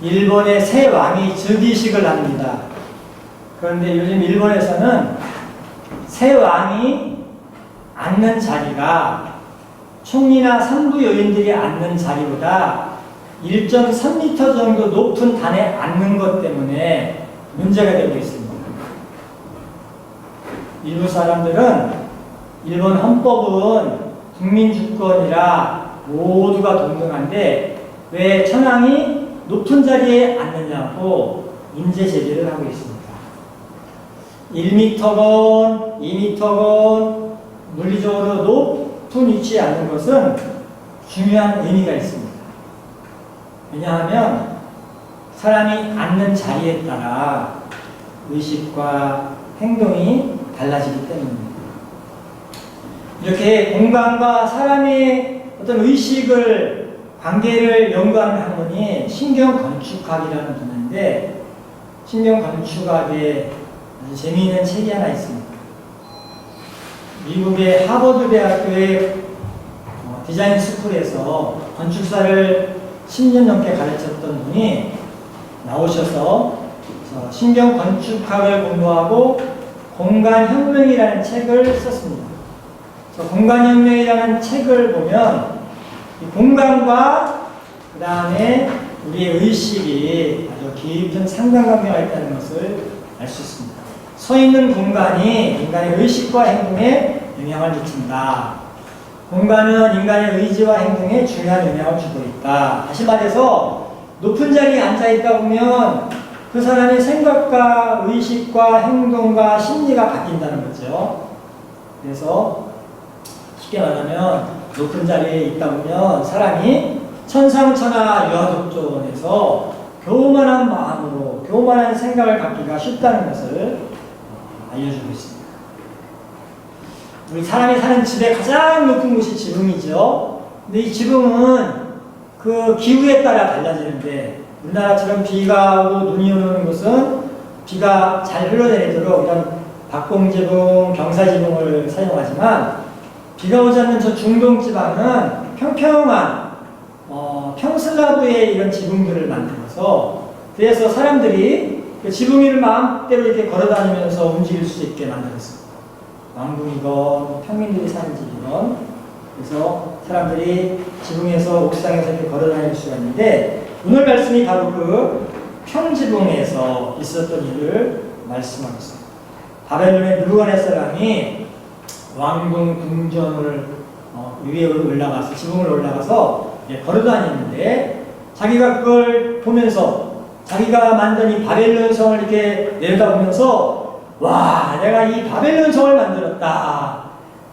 일본의 새 왕이 즉위식을 합니다. 그런데 요즘 일본에서는 새 왕이 앉는 자리가 총리나 산부 요인들이 앉는 자리보다 1.3m 정도 높은 단에 앉는 것 때문에 문제가 되고 있습니다. 일부 사람들은 일본 헌법은 국민주권이라 모두가 동등한데 왜 천황이 높은 자리에 앉느냐고 문제 제기를 하고 있습니다. 1m건, 2m건 물리적으로 높은 위치에 앉는 것은 중요한 의미가 있습니다. 왜냐하면 사람이 앉는 자리에 따라 의식과 행동이 달라지기 때문입니다. 이렇게 공간과 사람의 어떤 의식을 관계를 연구하는 학문이 신경건축학이라는 분야인데 신경건축학에 아주 재미있는 책이 하나 있습니다. 미국의 하버드 대학교의 디자인 스쿨에서 건축사를 10년 넘게 가르쳤던 분이 나오셔서 신경건축학을 공부하고 공간혁명이라는 책을 썼습니다. 공간혁명이라는 책을 보면 이 공간과 그 다음에 우리의 의식이 아주 깊은 상관관계가 있다는 것을 알 수 있습니다. 서 있는 공간이 인간의 의식과 행동에 영향을 미친다. 공간은 인간의 의지와 행동에 중요한 영향을 주고 있다. 다시 말해서 높은 자리에 앉아있다 보면 그 사람의 생각과 의식과 행동과 심리가 바뀐다는 거죠. 그래서 쉽게 말하면 높은 자리에 있다 보면 사람이 천상천하 유아독존에서 교만한 마음으로 교만한 생각을 갖기가 쉽다는 것을 알려주고 있습니다. 우리 사람이 사는 집의 가장 높은 곳이 지붕이죠. 근데 이 지붕은 그 기후에 따라 달라지는데 우리나라처럼 비가 오고 눈이 오는 곳은 비가 잘 흘러내리도록 이런 박공지붕, 경사지붕을 사용하지만 비가 오지 않는 저 중동 지방은 평평한 평슬라브의 이런 지붕들을 만들어서 그래서 사람들이 그 지붕 위를 마음대로 이렇게 걸어다니면서 움직일 수 있게 만들었습니다. 왕궁이건 평민들이 사는 집이건 그래서 사람들이 지붕에서 옥상에서 이렇게 걸어다닐 수가 있는데 오늘 말씀이 바로 그 평지붕에서 있었던 일을 말씀하고 있습니다. 바벨론의 느부갓네살람이 왕궁 궁전을 위에 올라가서 지붕을 올라가서 걸어다니는데 자기가 그걸 보면서 자기가 만든 이 바벨론 성을 이렇게 내려다보면서 와 내가 이 바벨론 성을 만들었다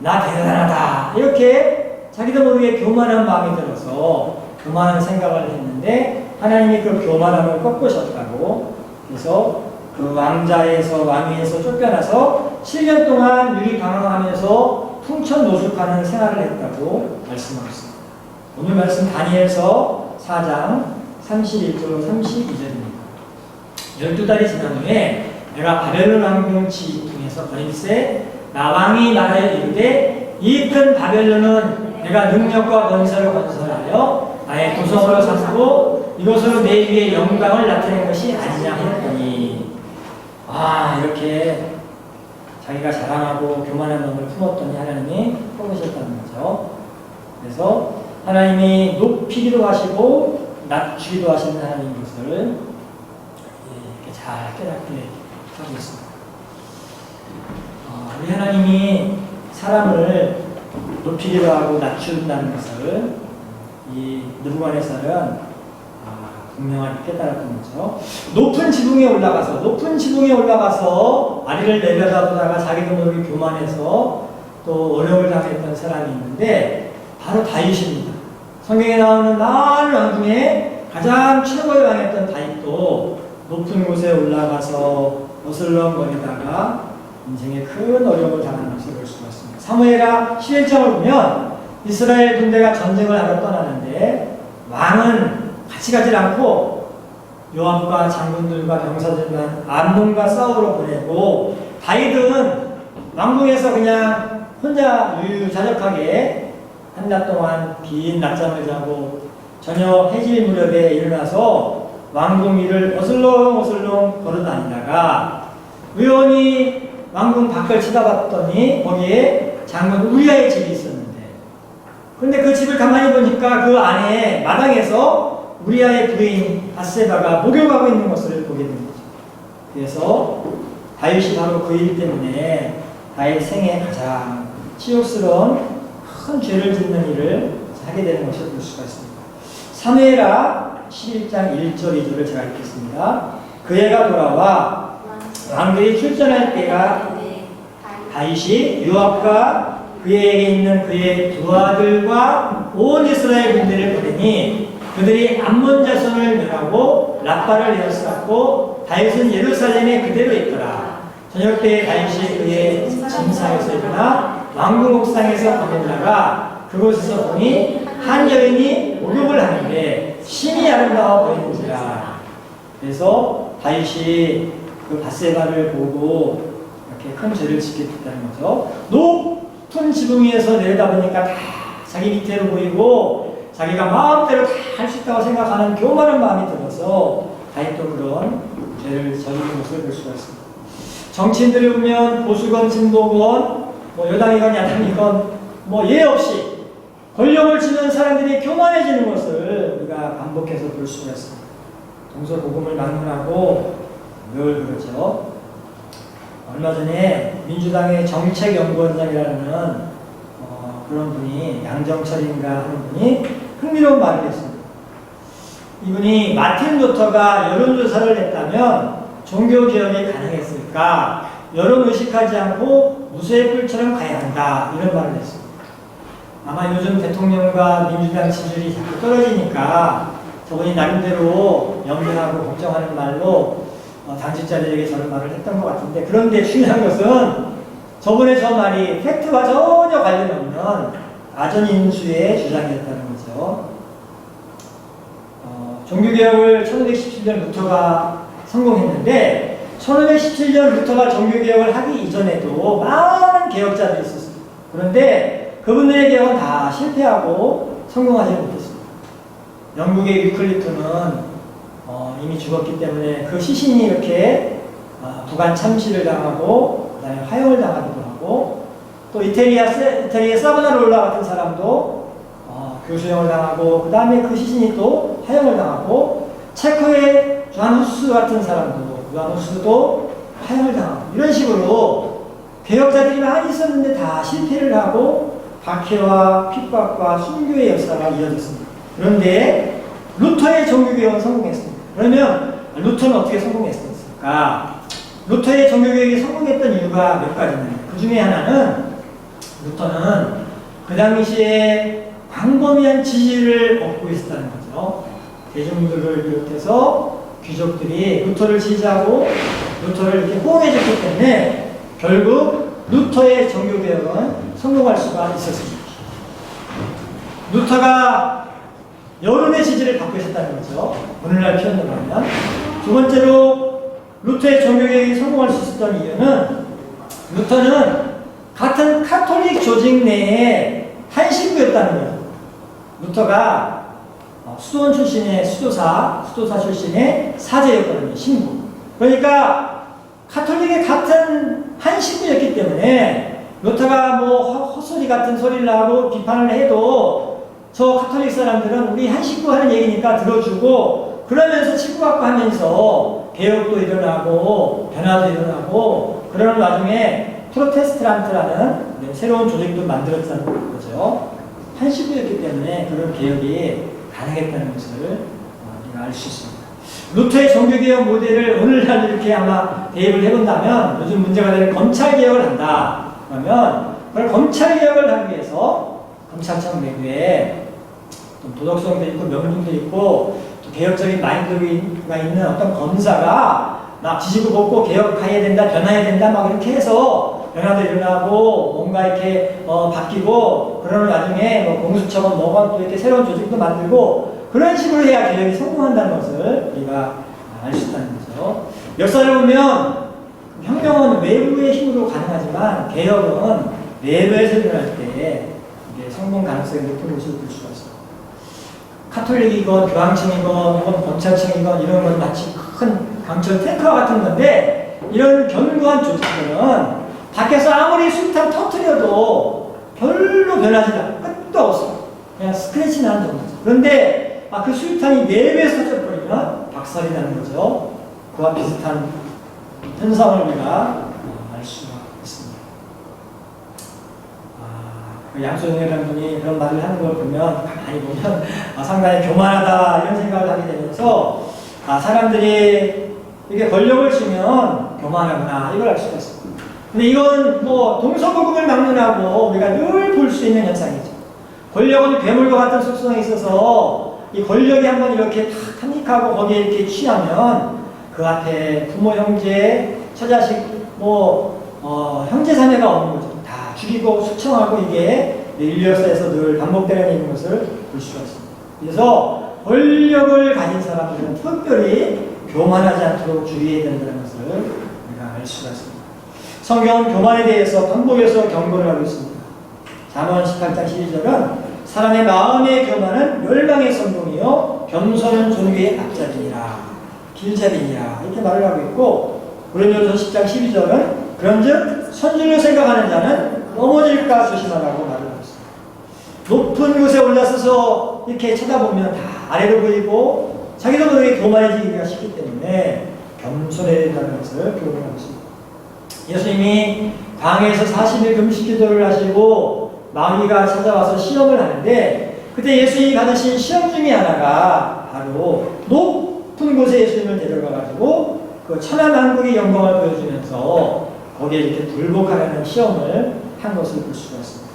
나 대단하다 이렇게 자기도 모르게 교만한 마음이 들어서 교만한 생각을 했는데 하나님이 그 교만함을 꺾으셨다고 그래서 그 왕위에서 쫓겨나서 7년 동안 유리방황하면서 풍천노숙하는 생활을 했다고 말씀하고 있습니다. 오늘 말씀 다니엘서 4장 31절 32절입니다. 12달이 지난 후에 내가 바벨론 왕궁 지중에서 거닐세 나 왕이 말하여 이르되 이 큰 바벨론은 내가 능력과 건설을 건설하여 나의 도성으로 삼고 이것으로 내 위에 영광을 나타낸 것이 아니냐 하였더니 이렇게 자기가 자랑하고 교만한 마음을 품었더니 하나님이 뽑으셨다는 거죠. 그래서 하나님이 높이기도 하시고 낮추기도 하시는 하나님인 것을 이렇게 잘 깨닫게 하고 있습니다. 우리 하나님이 사람을 높이기도 하고 낮춘다는 것을 이 느부갓네살은 분명하게 깨달았던 거죠. 높은 지붕에 올라가서 아리를 내려다보다가 자기도 모르게 교만해서 또 어려움을 당했던 사람이 있는데 바로 다윗입니다. 성경에 나오는 많은 왕 중에 가장 최고의 왕이었던 다윗도 높은 곳에 올라가서 어슬렁거리다가 인생에 큰 어려움을 당하는 것을 볼 수가 있습니다. 사무엘하 11장을 보면 이스라엘 군대가 전쟁을 하러 떠나는데 왕은 같이 가지 않고 요압과 장군들과 병사들만 암논과 싸우러 보내고 다윗은 왕궁에서 그냥 혼자 유유자적하게 한낮 동안 긴 낮잠을 자고 저녁 해질 무렵에 일어나서 왕궁 위를 어슬렁어슬렁 걸어다니다가 우연히 왕궁 밖을 쳐다봤더니 거기에 장군 우리아의 집이 있었는데, 그런데 그 집을 가만히 보니까 그 안에 마당에서 우리아의 부인 바세바가 목욕하고 있는 것을 보게 된 거죠. 그래서 다윗이 바로 그 일 때문에 다윗 생애 가장 치욕스러운 큰 죄를 짓는 일을 하게 되는 것을 볼 수가 있습니다. 사무엘하 11장 1절 2절을 제가 읽겠습니다. 그 해가 돌아와 왕들이 출전할 때가 다윗이 요압과 그에게 있는 그의 두 아들과 온 이스라엘 군대를 보내니 그들이 암몬 자손을 멸하고 라빠를 에워쌌고 다윗은 예루살렘에 그대로 있더라. 저녁 때에 다윗이 그의 침상에서 일어나 왕궁 옥상에서 거닐다가 그곳에서 보니 한 여인이 목욕을 하는데 심히 아름다워 보이는지라. 그래서 다윗이 그 바세바를 보고 이렇게 큰 죄를 짓게 됐다는 거죠. 높은 지붕 위에서 내려다보니까 다 자기 밑으로 보이고 자기가 마음대로 다 할 수 있다고 생각하는 교만한 마음이 들어서 다윗도 그런 죄를 저지른 것을 볼 수가 있습니다. 정치인들을 보면 보수건, 진보건, 여당이건 야당이건 예 없이 권력을 쥐는 사람들이 교만해지는 것을 우리가 반복해서 볼 수가 있습니다. 동서고금을 막론하고 늘 그렇죠. 얼마 전에 민주당의 정책연구원장이라는 그런 분이, 양정철인가 하는 분이 흥미로운 말을 했습니다. 이분이 마틴 루터가 여론조사를 했다면 종교개혁이 가능했을까? 여론 의식하지 않고 무쇠의 뿔처럼 가야 한다. 이런 말을 했습니다. 아마 요즘 대통령과 민주당 지지율이 자꾸 떨어지니까 저분이 나름대로 염려하고 걱정하는 말로 당직자들에게 저런 말을 했던 것 같은데, 그런데 중요한 것은 저번에 저 말이 팩트와 전혀 관련 없는 아전인수의 주장이었다는 거죠. 종교개혁을 1517년 루터가 성공했는데 1517년 루터가 종교개혁을 하기 이전에도 많은 개혁자들이 있었습니다. 그런데 그분들의 개혁은 다 실패하고 성공하지 못했습니다. 영국의 위클리프는 이미 죽었기 때문에 그 시신이 이렇게 부관 참시를 당하고 그다음에 화형을 당하기도 하고, 또 이태리의 사보나롤라 같은 사람도 교수형을 당하고 그 다음에 그 시신이 또 화형을 당하고, 체코의 요한 후스 같은 사람도, 요한 후스도 화형을 당하고, 이런 식으로 개혁자들이 많이 있었는데 다 실패를 하고 박해와 핍박과 순교의 역사가 이어졌습니다. 그런데 루터의 종교개혁은 성공했습니다. 그러면 루터는 어떻게 성공했을까? 루터의 종교개혁이 성공했던 이유가 몇 가지입니다. 그 중에 하나는, 루터는 그 당시에 광범위한 지지를 얻고 있었다는 거죠. 대중들을 비롯해서 귀족들이 루터를 지지하고 루터를 이렇게 호응해줬기 때문에 결국 루터의 종교개혁은 성공할 수가 있었습니다. 루터가 여론의 지지를 받고 있었다는 거죠. 오늘날 표현으로 하면. 두 번째로 루터의 종교개혁이 성공할 수 있었던 이유는, 루터는 같은 카톨릭 조직 내에 한 식구였다는 거예요. 루터가 수도원 출신의 수도사 출신의 사제였거든요. 신부. 그러니까 카톨릭의 같은 한 식구였기 때문에 루터가 헛소리 같은 소리를 하고 비판을 해도 저 카톨릭 사람들은 우리 한 식구 하는 얘기니까 들어주고, 그러면서 친구 같고 하면서 개혁도 일어나고 변화도 일어나고, 그러는 와중에 프로테스탄트라는 새로운 조직도 만들었다는 거죠. 한 식구였기 때문에 그런 개혁이 가능했다는 것을 우리가 알 수 있습니다. 루터의 종교개혁 모델을 오늘날 이렇게 아마 대입을 해본다면, 요즘 문제가 되는 검찰개혁을 한다. 그러면 그걸 검찰개혁을 하기 위해서 검찰청 내부에 또 도덕성도 있고 명분도 있고 또 개혁적인 마인드가 있는 어떤 검사가 막 지지고 볶고 개혁해야 된다, 변화해야 된다, 막 이렇게 해서 변화도 일어나고 뭔가 이렇게 바뀌고, 그러는 와중에 공수처건 뭐건 또 이렇게 새로운 조직도 만들고, 그런 식으로 해야 개혁이 성공한다는 것을 우리가 알 수 있다는 거죠. 역사를 보면 혁명은 외부의 힘으로 가능하지만 개혁은 내부에서 일어날 때 이게 성공 가능성이 높은 것을 볼 수가 있어요. 카톨릭이건 교황청이건 혹은 검찰청이건 이런 건 마치 큰 강철 탱커 같은 건데 이런 견고한 조직들은 밖에서 아무리 수류탄 터뜨려도 별로 변하지 않아. 끝도 없어. 그냥 스크래치 나는 정도죠. 그런데 그 수류탄이 내부에 터져버리면 박살이 나는 거죠. 그와 비슷한 현상을 우리가 알 수가 있습니다. 양소영이라는 분이 그런 말을 하는 걸 보면 가만히 보면 상당히 교만하다 이런 생각을 하게 되면서 사람들이 이게 권력을 주면 교만하구나 이걸 알 수가 있습니다. 근데 이건 뭐 동서고금을 막론하고 우리가 늘 볼 수 있는 현상이죠. 권력은 괴물과 같은 속성이 있어서 이 권력이 한번 이렇게 탁 탐닉하고 거기에 이렇게 취하면 그 앞에 부모, 형제, 처자식, 형제 자매가 없는 거죠. 다 죽이고 숙청하고 이게 인류 역사에서 늘 반복되어 있는 것을 볼 수가 있습니다. 그래서 권력을 가진 사람들은 특별히 교만하지 않도록 주의해야 된다는 것을 우리가 알 수가 있습니다. 성경은 교만에 대해서 반복해서 경고를 하고 있습니다. 잠언 18장 12절은 사람의 마음의 교만은 멸망의 선봉이요 겸손은 존귀의 앞자리니라 길잡이니라 이렇게 말을 하고 있고 고린도전서 10장 12절은 그런즉 선진을 생각하는 자는 넘어질까 조심하라고 말을 하고 있습니다. 높은 곳에 올라서서 이렇게 쳐다보면 다 아래로 보이고 자기도 모르게 교만해지기가 쉽기 때문에 겸손해야 된다는 것을 교훈하고 있습니다. 예수님이 광야에서 40일 금식 기도를 하시고 마귀가 찾아와서 시험을 하는데 그때 예수님이 받으신 시험 중에 하나가 바로 높은 곳에 예수님을 데려가가지고 그 천하만국의 영광을 보여주면서 거기에 이렇게 굴복하려는 시험을 한 것을 볼 수가 있습니다.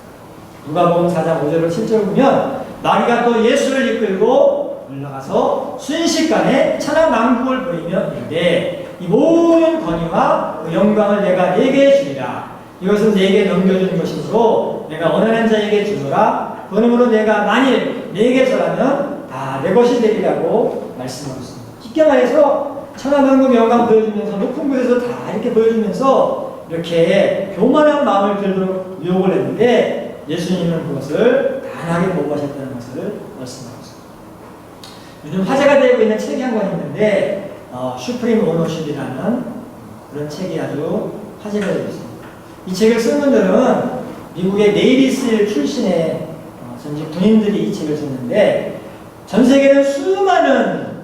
누가복음 4장 5절을 7절 보면 마귀가 또 예수를 이끌고 올라가서 순식간에 천하만국을 보이며 이르되 이 모든 권위와 그 영광을 내가 네게 주리라. 이것은 네게 넘겨주는 것이므로 내가 원하는 자에게 주노라. 그러므로 내가 만일 네게 절하면 다 내 것이 되리라고 말씀하고 있습니다. 쉽게 말해서 천하만국 영광 보여주면서 높은 곳에서 다 이렇게 보여주면서 이렇게 교만한 마음을 들도록 유혹을 했는데 예수님은 그것을 단하게 보고하셨다는 것을 말씀하고 있습니다. 요즘 화제가 되고 있는 책이 한 권 있는데 슈프림 오너십이라는 그런 책이 아주 화제가 되고 있습니다. 이 책을 쓴 분들은 미국의 네이비실 출신의 전직 군인들이 이 책을 썼는데 전 세계는 수많은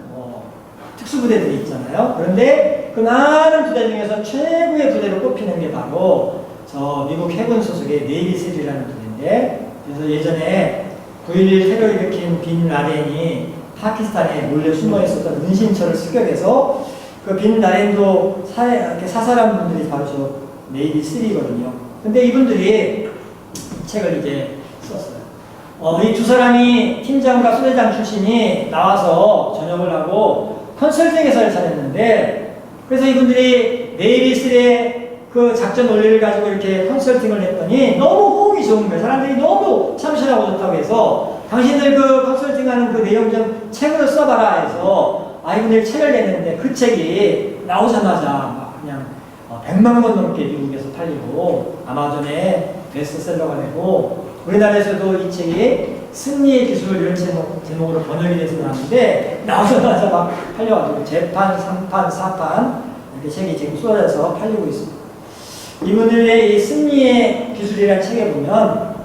특수부대들이 있잖아요. 그런데 그 많은 부대 중에서 최고의 부대로 꼽히는 게 바로 저 미국 해군 소속의 네이비실이라는 부대인데 그래서 예전에 9.11 테러 일으킨 빈 라덴이 파키스탄에 몰래 숨어 있었던 은신처를 습격해서 그 빈 라덴도 이렇게 사살한 분들이 바로 저 네이비3거든요. 근데 이분들이 이 책을 이제 썼어요. 이 두 사람이 팀장과 소대장 출신이 나와서 전역을 하고 컨설팅 회사를 차렸는데 그래서 이분들이 네이비3의 그 작전 원리를 가지고 이렇게 컨설팅을 했더니 너무 호응이 좋은 거예요. 사람들이 너무 참신하고 좋다고 해서 당신들 그 컨설팅하는 그 내용 좀 책으로 써봐라 해서 이분들이 책을 냈는데 그 책이 나오자마자 그냥 100만 권 넘게 미국에서 팔리고 아마존에 베스트셀러가 되고 우리나라에서도 이 책이 승리의 기술 이런 제목으로 번역이 돼서 나왔는데 나오자마자 막 팔려가지고 재판, 3판, 4판 이렇게 책이 지금 쏟아져서 팔리고 있습니다. 이분들의 이 승리의 기술이라는 책에 보면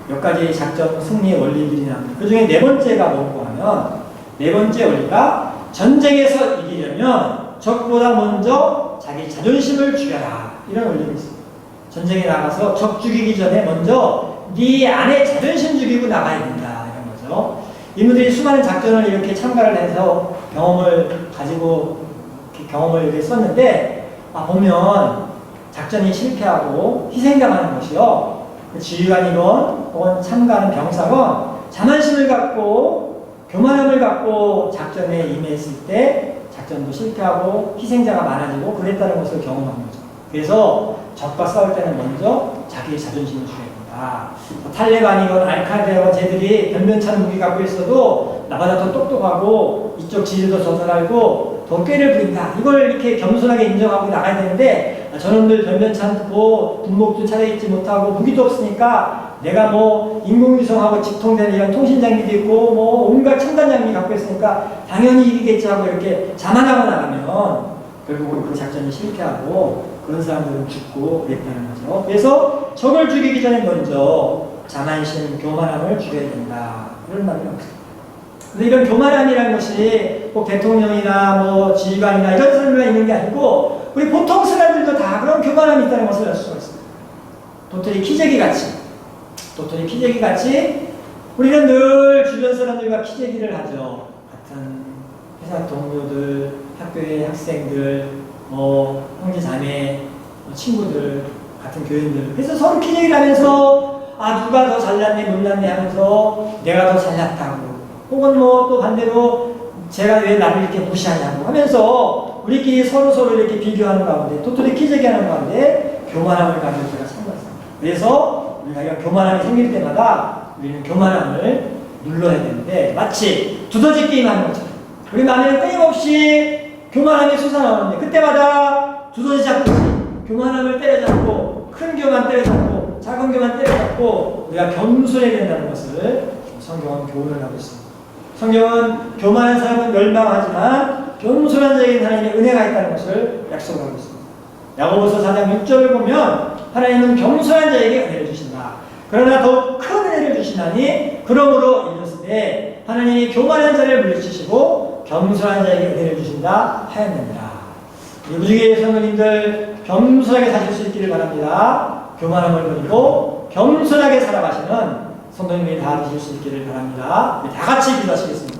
몇 가지 작전 승리의 원리들이 나옵니다. 그 중에 네 번째가 뭐고 하면 네 번째 원리가 전쟁에서 이기려면 적보다 먼저 자기 자존심을 죽여라 이런 원리가 있습니다. 전쟁에 나가서 적 죽이기 전에 먼저 네 안에 자존심 죽이고 나가야 된다 이런 거죠. 이분들이 수많은 작전을 이렇게 참가를 해서 경험을 가지고 경험을 이렇게 썼는데 보면 작전이 실패하고 희생당하는 것이요. 그 지휘관이건 혹은 참가하는 병사건 자만심을 갖고 교만함을 갖고 작전에 임했을 때 작전도 실패하고 희생자가 많아지고 그랬다는 것을 경험한 거죠. 그래서 적과 싸울 때는 먼저 자기의 자존심을 죽여야 된다. 탈레반이건 알카에다건 쟤들이 변변찮은 무기 갖고 있어도 나보다 더 똑똑하고 이쪽 지리도 더 잘 알고 더 꾀를 부린다. 이걸 이렇게 겸손하게 인정하고 나가야 되는데 저놈들 변변찮고 군복도 차려입지 못하고 무기도 없으니까 내가 뭐 인공위성하고 직통되는 이런 통신 장비도 있고 뭐 온갖 첨단 장비 갖고 있으니까 당연히 이기겠지 하고 이렇게 자만하고 나가면 결국은 그 작전이 실패하고 그런 사람들은 죽고 그랬다는 거죠. 그래서 적을 죽이기 전에 먼저 자만심, 교만함을 죽여야 된다. 이런 말이 없습니다. 근데 이런 교만함이라는 것이 꼭 대통령이나 뭐 지휘관이나 이런 사람들만 있는 게 아니고 우리 보통 사람들도 다 그런 교만함이 있다는 것을 알 수가 있습니다. 도토리 키재기 같이 우리는 늘 주변 사람들과 키재기를 하죠. 같은 회사 동료들, 학교의 학생들, 형제 자매, 친구들, 같은 교인들. 그래서 서로 키재기를 하면서 누가 더 잘났네 못났네 하면서 내가 더 잘났다고 혹은 뭐 또 반대로 제가 왜 나를 이렇게 무시하냐고 하면서 우리끼리 서로 이렇게 비교하는 가운데 도토리 키재기 하는 가운데 교만함을 가질 때가 참고했습니다. 그래서 우리가 이런 교만함이 생길 때마다 우리는 교만함을 눌러야 되는데 마치 두더지 게임 하는 것처럼 우리 마음에는 끊임없이 교만함이 솟아나오는데 그때마다 두더지 잡듯이 교만함을 때려잡고 큰 교만 때려잡고 작은 교만 때려잡고 우리가 겸손해야 된다는 것을 성경은 교훈을 하고 있습니다. 성경은 교만한 사람은 멸망하지만 겸손한 자에게 하나님의 은혜가 있다는 것을 약속하고 있습니다. 야고보서 4장 6절을 보면 하나님은 겸손한 자에게 은혜를 주신다. 그러나 더 큰 은혜를 주시나니 그러므로 이르시되 하나님이 교만한 자를 물리치시고 겸손한 자에게 은혜를 주신다 하였느니라. 우주교회 성도님들 겸손하게 사실 수 있기를 바랍니다. 교만함을 버리고 겸손하게 살아가시는 성도님이 다 되실 수 있기를 바랍니다. 다 같이 기도하시겠습니다.